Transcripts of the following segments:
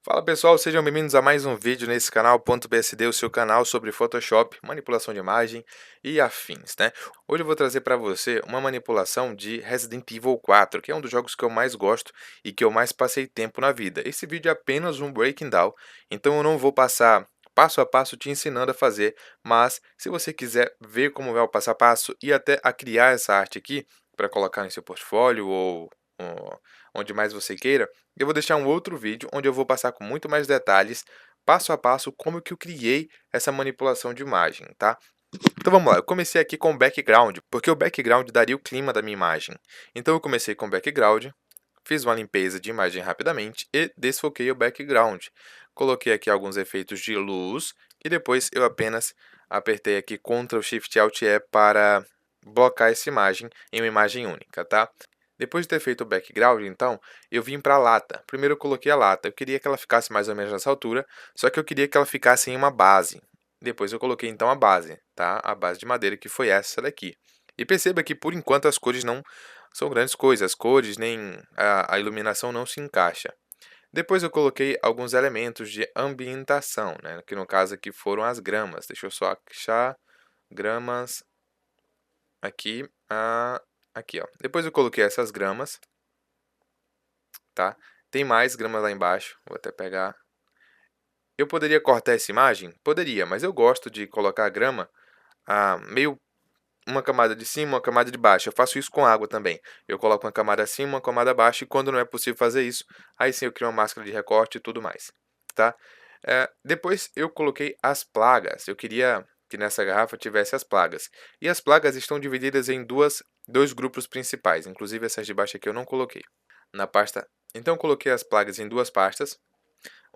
Fala pessoal, sejam bem-vindos a mais um vídeo nesse canal .bsd, o seu canal sobre Photoshop, manipulação de imagem e afins, né? Hoje eu vou trazer para você uma manipulação de Resident Evil 4, que é um dos jogos que eu mais gosto e que eu mais passei tempo na vida. Esse vídeo é apenas um breaking down, então eu não vou passar passo a passo te ensinando a fazer, mas se você quiser ver como é o passo a passo e até a criar essa arte aqui para colocar em seu portfólio ou onde mais você queira, eu vou deixar um outro vídeo onde eu vou passar com muito mais detalhes, passo a passo, como que eu criei essa manipulação de imagem, tá? Então vamos lá, eu comecei aqui com o background, porque o background daria o clima da minha imagem. Então eu comecei com o background, fiz uma limpeza de imagem rapidamente e desfoquei o background. Coloquei aqui alguns efeitos de luz e depois eu apenas apertei aqui Ctrl Shift Alt E para blocar essa imagem em uma imagem única, tá? Depois de ter feito o background, então, eu vim para a lata. Primeiro eu coloquei a lata. Eu queria que ela ficasse mais ou menos nessa altura, só que eu queria que ela ficasse em uma base. Depois eu coloquei então a base, tá? A base de madeira que foi essa daqui. E perceba que por enquanto as cores não são grandes coisas, as cores nem a iluminação não se encaixa. Depois eu coloquei alguns elementos de ambientação, né? Que no caso aqui foram as gramas. Deixa eu só achar gramas aqui. Aqui, ó. Depois eu coloquei essas gramas, tá? Tem mais gramas lá embaixo. Vou até pegar. Eu poderia cortar essa imagem? Poderia, mas eu gosto de colocar a grama meio uma camada de cima, uma camada de baixo. Eu faço isso com água também. Eu coloco uma camada acima, uma camada abaixo, e quando não é possível fazer isso, aí sim eu crio uma máscara de recorte e tudo mais, tá? Depois eu coloquei as plagas. Eu queria que nessa garrafa tivesse as plagas. E as plagas estão divididas em dois grupos principais. Inclusive essas de baixo aqui eu não coloquei. Na pasta. Então eu coloquei as plagas em duas pastas.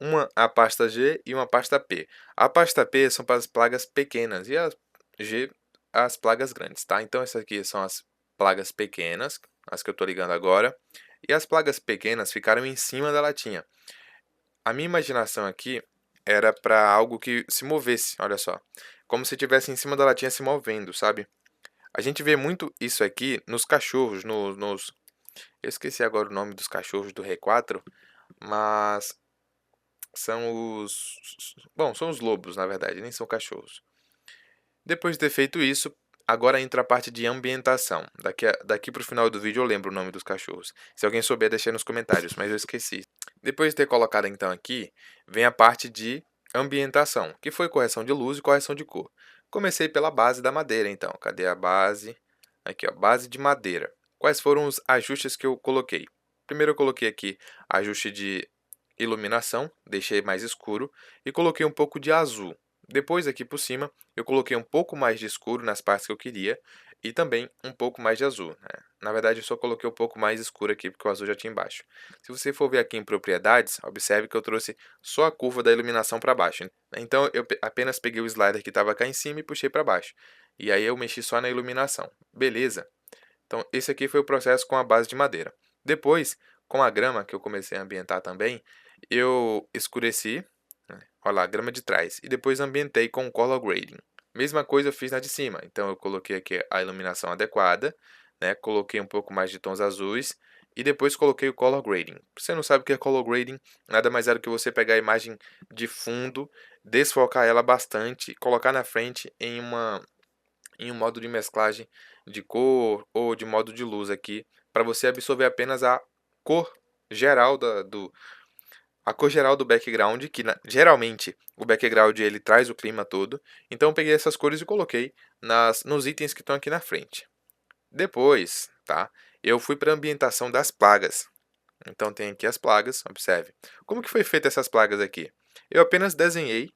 Uma a pasta G e uma pasta P. A pasta P são para as plagas pequenas e a G as plagas grandes, tá? Então essas aqui são as plagas pequenas, as que eu estou ligando agora, e as plagas pequenas ficaram em cima da latinha. A minha imaginação aqui era para algo que se movesse, olha só, como se estivesse em cima da latinha se movendo, sabe? A gente vê muito isso aqui nos cachorros, nos... Eu esqueci agora o nome dos cachorros do R4, mas são Bom, são os lobos, na verdade, nem são cachorros. Depois de ter feito isso, agora entra a parte de ambientação. Daqui para o final do vídeo eu lembro o nome dos cachorros. Se alguém souber, deixa aí nos comentários, mas eu esqueci. Depois de ter colocado então aqui, vem a parte de ambientação, que foi correção de luz e correção de cor. Comecei pela base da madeira, então. Cadê a base? Aqui, ó, base de madeira. Quais foram os ajustes que eu coloquei? Primeiro eu coloquei aqui ajuste de iluminação, deixei mais escuro e coloquei um pouco de azul. Depois aqui por cima eu coloquei um pouco mais de escuro nas partes que eu queria e também um pouco mais de azul, né? Na verdade eu só coloquei um pouco mais escuro aqui porque o azul já tinha embaixo. Se você for ver aqui em propriedades, observe que eu trouxe só a curva da iluminação para baixo. Então eu apenas peguei o slider que estava cá em cima e puxei para baixo. E aí eu mexi só na iluminação. Beleza? Então esse aqui foi o processo com a base de madeira. Depois, com a grama que eu comecei a ambientar também, eu escureci, né? Olha lá, a grama de trás, e depois ambientei com color grading. Mesma coisa eu fiz na de cima, então eu coloquei aqui a iluminação adequada, né? Coloquei um pouco mais de tons azuis e depois coloquei o color grading. Se você não sabe o que é color grading, nada mais é do que você pegar a imagem de fundo, desfocar ela bastante, colocar na frente em um modo de mesclagem de cor ou de modo de luz aqui, para você absorver apenas cor geral a cor geral do background, que geralmente o background ele traz o clima todo. Então eu peguei essas cores e coloquei nos itens que estão aqui na frente. Depois, tá? Eu fui para a ambientação das plagas. Então tem aqui as plagas, observe. Como que foi feita essas plagas aqui? Eu apenas desenhei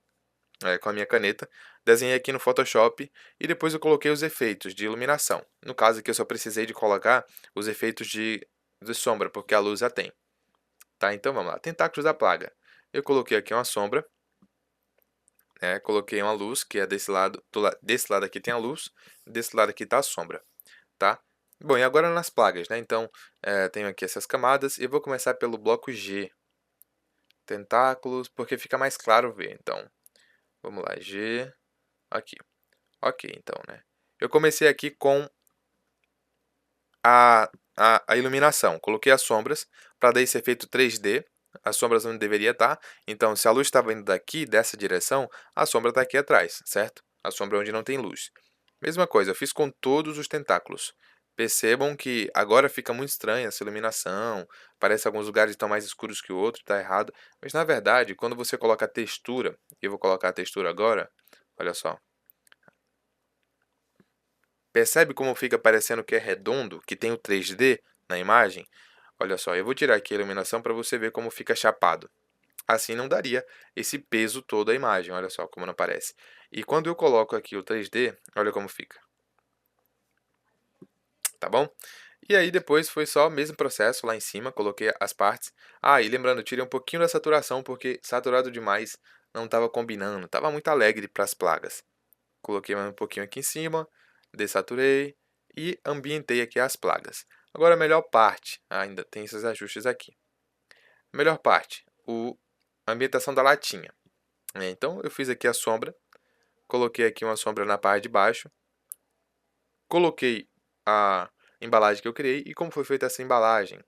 com a minha caneta, desenhei aqui no Photoshop e depois eu coloquei os efeitos de iluminação. No caso aqui eu só precisei de colocar os efeitos de sombra, porque a luz já tem. Tá, então vamos lá. Tentáculos da plaga. Eu coloquei aqui uma sombra, né? Coloquei uma luz, que é desse lado, desse lado aqui tem a luz, desse lado aqui está a sombra, tá? Bom, e agora nas plagas, né? Então, tenho aqui essas camadas e eu vou começar pelo bloco G. Tentáculos, porque fica mais claro ver. Então, vamos lá, G, aqui. Ok, então, né? Eu comecei aqui com a iluminação. Coloquei as sombras para dar esse efeito 3D. as sombras onde deveria estar. Então, se a luz estava indo daqui, dessa direção, a sombra está aqui atrás, certo? A sombra onde não tem luz. Mesma coisa, eu fiz com todos os tentáculos. Percebam que agora fica muito estranha essa iluminação, parece que alguns lugares estão mais escuros que o outro, está errado. Mas na verdade, quando você coloca a textura, eu vou colocar a textura agora, olha só. Percebe como fica parecendo que é redondo, que tem o 3D na imagem? Olha só, eu vou tirar aqui a iluminação para você ver como fica chapado. Assim não daria esse peso todo à imagem, olha só como não aparece. E quando eu coloco aqui o 3D, olha como fica, tá bom? E aí depois foi só o mesmo processo lá em cima, coloquei as partes. Ah, e lembrando, eu tirei um pouquinho da saturação, porque saturado demais não estava combinando, estava muito alegre para as plagas. Coloquei mais um pouquinho aqui em cima, desaturei e ambientei aqui as plagas. Agora a melhor parte, ainda tem esses ajustes aqui. Melhor parte, a ambientação da latinha. Então eu fiz aqui a sombra, coloquei aqui uma sombra na parte de baixo, coloquei a embalagem que eu criei e como foi feita essa embalagem.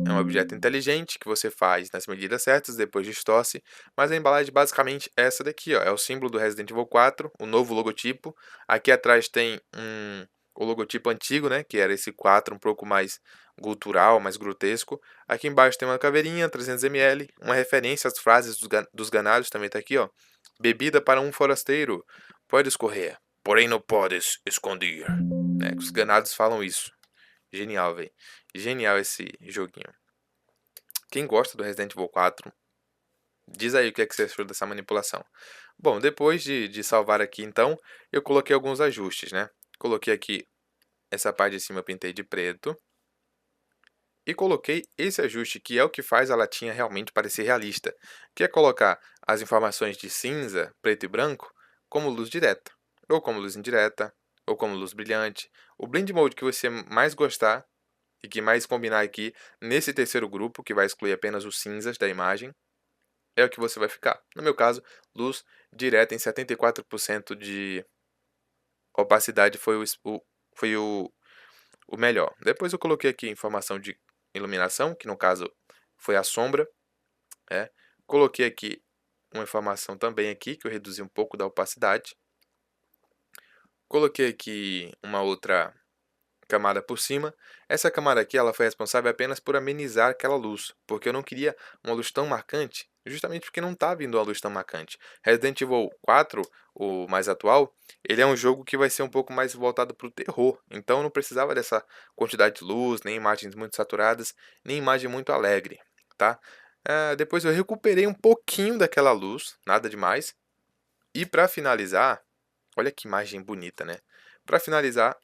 É um objeto inteligente que você faz nas medidas certas, depois distorce, mas a embalagem basicamente é essa daqui, ó, é o símbolo do Resident Evil 4, o novo logotipo. Aqui atrás tem o logotipo antigo, né, que era esse 4 um pouco mais gutural, mais grotesco. Aqui embaixo tem uma caveirinha, 300 ml, uma referência às frases dos ganados, também tá aqui, ó. Bebida para um forasteiro, pode escorrer, porém não podes esconder. Né, os ganados falam isso. Genial, velho. Genial esse joguinho. Quem gosta do Resident Evil 4, diz aí o que é que você achou dessa manipulação. Bom, depois de salvar aqui, então, eu coloquei alguns ajustes, né? Coloquei aqui essa parte de cima, eu pintei de preto. E coloquei esse ajuste, que é o que faz a latinha realmente parecer realista, que é colocar as informações de cinza, preto e branco como luz direta, ou como luz indireta, ou como luz brilhante. O blend mode que você mais gostar e que mais combinar aqui nesse terceiro grupo, que vai excluir apenas os cinzas da imagem, é o que você vai ficar. No meu caso, luz direta em 74% de opacidade foi o melhor. Depois eu coloquei aqui informação de iluminação, que no caso foi a sombra. É. Coloquei aqui uma informação também aqui, que eu reduzi um pouco da opacidade. Coloquei aqui uma outra camada por cima. Essa camada aqui ela foi responsável apenas por amenizar aquela luz, porque eu não queria uma luz tão marcante, justamente porque não está vindo uma luz tão marcante. Resident Evil 4, o mais atual, ele é um jogo que vai ser um pouco mais voltado para o terror, então eu não precisava dessa quantidade de luz, nem imagens muito saturadas, nem imagem muito alegre, tá? Depois eu recuperei um pouquinho daquela luz, nada demais, e para finalizar, olha que imagem bonita, né? Para finalizar,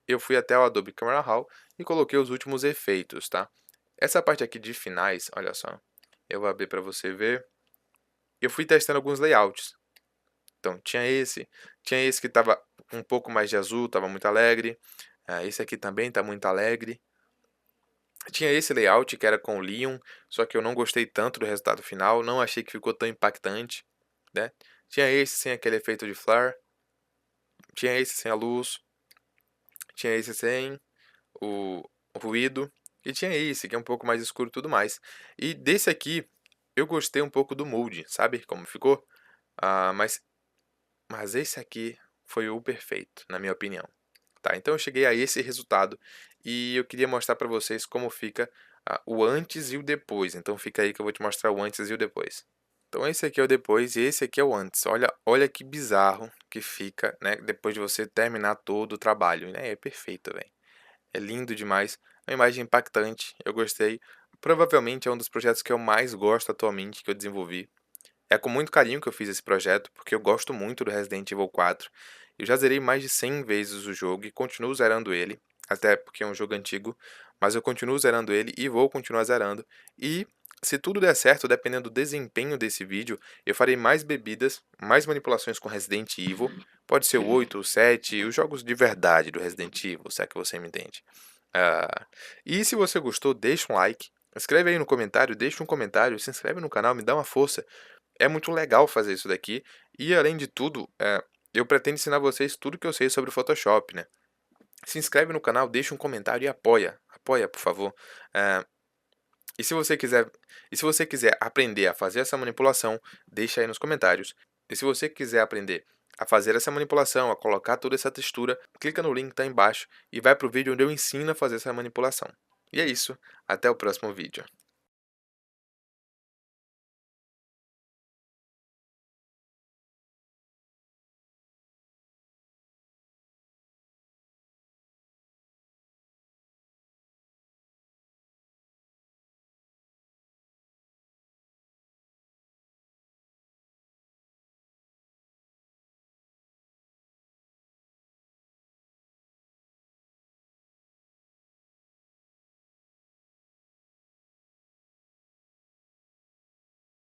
eu fui até o Adobe Camera Raw e coloquei os últimos efeitos, tá? Essa parte aqui de finais, olha só, eu vou abrir para você ver. Eu fui testando alguns layouts. Então, tinha esse que estava um pouco mais de azul, estava muito alegre. Esse aqui também está muito alegre. Tinha esse layout que era com o Leon, só que eu não gostei tanto do resultado final, não achei que ficou tão impactante, né? Tinha esse sem aquele efeito de flare, tinha esse sem a luz, tinha esse sem o ruído. E tinha esse, que é um pouco mais escuro e tudo mais. E desse aqui, eu gostei um pouco do molde, sabe como ficou? Mas esse aqui foi o perfeito, na minha opinião. Tá, então eu cheguei a esse resultado e eu queria mostrar para vocês como fica o antes e o depois. Então fica aí que eu vou te mostrar o antes e o depois. Então esse aqui é o depois e esse aqui é o antes. Olha, olha que bizarro que fica, né, depois de você terminar todo o trabalho, né? É perfeito, velho. É lindo demais, é uma imagem impactante, eu gostei. Provavelmente é um dos projetos que eu mais gosto atualmente, que eu desenvolvi. É com muito carinho que eu fiz esse projeto, porque eu gosto muito do Resident Evil 4. Eu já zerei mais de 100 vezes o jogo e continuo zerando ele, até porque é um jogo antigo, mas eu continuo zerando ele e vou continuar zerando. E se tudo der certo, dependendo do desempenho desse vídeo, eu farei mais bebidas, mais manipulações com Resident Evil. Pode ser o 8, o 7, os jogos de verdade do Resident Evil, se é que você me entende. E se você gostou, deixa um like, escreve aí no comentário, deixa um comentário, se inscreve no canal, me dá uma força. É muito legal fazer isso daqui. E além de tudo, eu pretendo ensinar vocês tudo que eu sei sobre o Photoshop, né? Se inscreve no canal, deixa um comentário e apoia. Apoia, por favor. E se você quiser aprender a fazer essa manipulação, deixa aí nos comentários. E se você quiser aprender a fazer essa manipulação, a colocar toda essa textura, clica no link que está embaixo e vai para o vídeo onde eu ensino a fazer essa manipulação. E é isso, até o próximo vídeo.